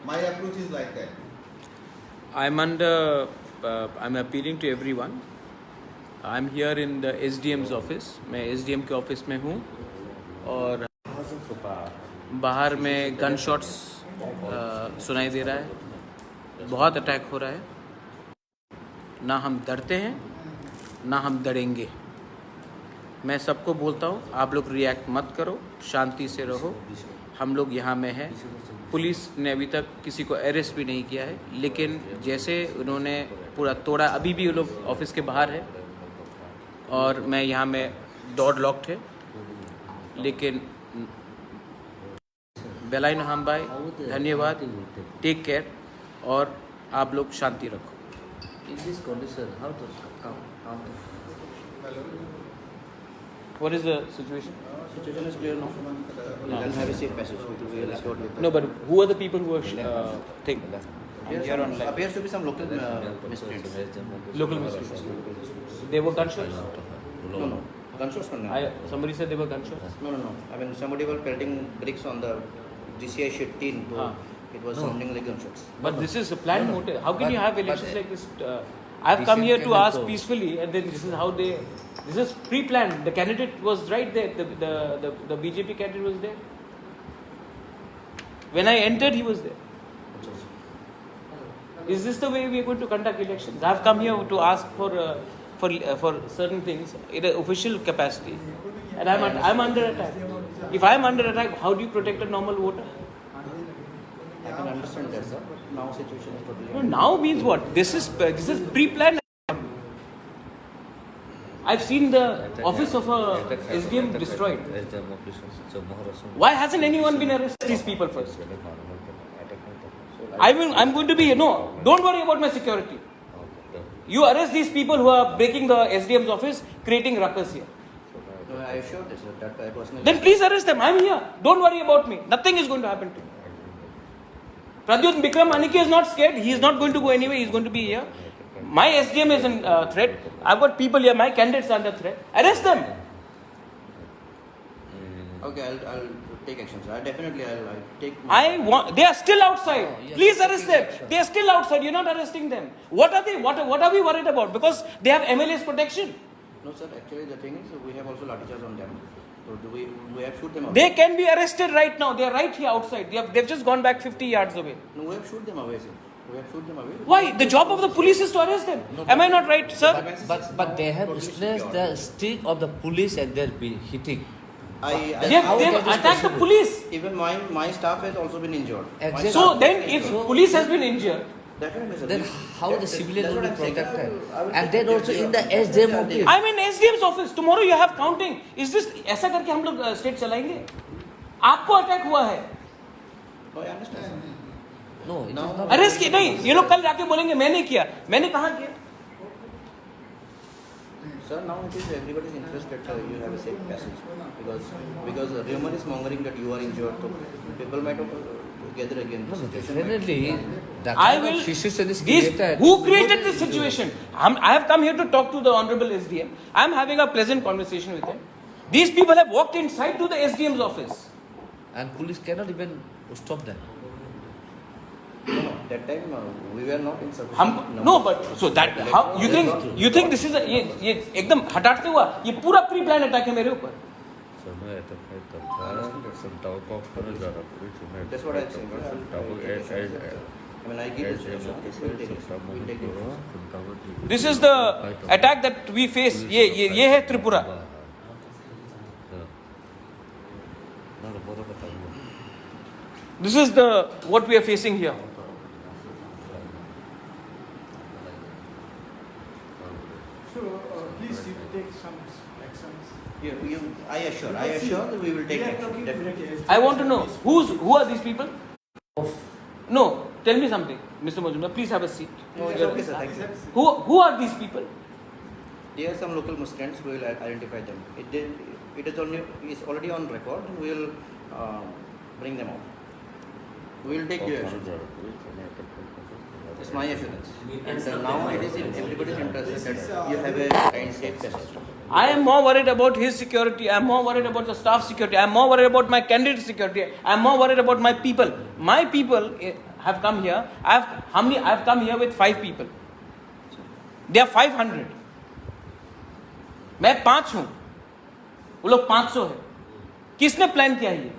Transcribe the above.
My approach is like that. I'm appealing to everyone. I'm here in the SDM's office. मैं SDM के office में हूँ और बाहर में गन शॉट्स सुनाई दे रहा है. बहुत अटैक हो रहा है. ना हम डरते हैं ना हम डरेंगे. मैं सबको बोलता हूँ, आप लोग रिएक्ट मत करो, शांति से रहो. हम लोग यहाँ में हैं. पुलिस ने अभी तक किसी को अरेस्ट भी नहीं किया है, लेकिन जैसे उन्होंने पूरा तोड़ा, अभी भी वो लोग ऑफिस के बाहर है और मैं यहाँ में डोर लॉक्ड है. लेकिन बेलाई नहाम भाई, धन्यवाद. टेक केयर और आप लोग शांति रखो. In this condition, how to come? What is the situation? Situation is clear now. You can have a safe passage. We will escort with No, but who are the people who are thing? Here on live. appears to be some local miscreants. Local miscreants. They were gunshots? No. Gunshots for now. Somebody said they were gunshots? No. I mean, somebody was pelting bricks on the GCI sheet tin. So it was sounding like gunshots. But this is a planned motive. How can you have elections like this? I've come here to ask peacefully, and then this is how they. This is pre-planned. The candidate was right there. The BJP candidate was there. When I entered, he was there. Is this the way we are going to conduct elections? I've come here to ask for certain things in an official capacity, and I'm under attack. If I'm under attack, how do you protect a normal voter? I can understand that, sir. Now situation is totally. No, now means what? This is pre-planned. I've seen the office of a SDM destroyed. Why hasn't anyone been arrested? These people first. I'm going to be no. Don't worry about my security. You arrest these people who are breaking the SDM's office, creating ruckus here. No, I assured this, sir. That I personally. Then please arrest them. I'm here. Don't worry about me. Nothing is going to happen to me. Pradyut Bikram Aniki is not scared. He is not going to go anywhere. He is going to be here. My SDM is in threat. I've got people here. My candidates are under threat. Arrest them. Okay, I'll take action, sir. I'll take. They are still outside. Please arrest them. They are still outside. You're not arresting them. What are they? What are we worried about? Because they have MLA's protection. No, sir. Actually, the thing is, we have also lathi charge on them. So do we have shoot them away? They can be arrested right now. They are right here outside. They've just gone back 50 yards away. No, we have shoot them away, sir. We have shoot them away. Why? The job of the police is to arrest them. Am I not right, sir? But they have stressed the stick of the police and they're hitting. They've attacked the police. Even my staff has also been injured. Exactly. So then, if police has been injured, Definitely, sir. Then how the civilians will be That's what I'm saying. protected? I will And take then it also to in the your- SDM office. I'm in SDM's office. Tomorrow you have counting. Is this ऐसा करके हम लोग state चलाएंगे? आपको attack हुआ है. No, I understand, sir. No, it is not. Arrest की नहीं. ये लोग कल जाके बोलेंगे मैंने किया. मैंने कहाँ किया? Sir, now it is everybody's interest that you have a safe passage because rumor is mongering that you are injured, so people might gather again. No, The situation might- definitely. The I kind will. of situation is These, created. who created this situation? I have come here to talk to the honorable SDM. I am having a pleasant conversation with him. These people have walked inside to the SDM's office. And police cannot even stop them. No, that time we were not in sufficient हम number. no but so that how you think this is a ये एकदम हटाते हुआ ये पूरा pre plan attack है मेरे ऊपर. That's what I'm saying. I mean, I give this suggestion. We'll take it. We'll take it. This is the attack that we face. ये है Tripura. This is the what we are facing here. So, please you take some actions. I assure that we will take action. Definitely. I want to know who are these people? No, tell me something, Mr. Majumdar. Please have a seat. No, it's okay, sir. Thank you. Who are these people? There are some local miscreants. We will identify them. It is already on record. We will bring them out. We will take due action. It's my assurance. And now it is in everybody's interest that you have a kind safe passage. I am more worried about his security. I am more worried about the staff security. I am more worried about my candidate security. I am more worried about my people. My people have come here. I have come here with 5 people. They are 500. मैं 5 हूं, वो लोग 500 है. किसने plan किया ये?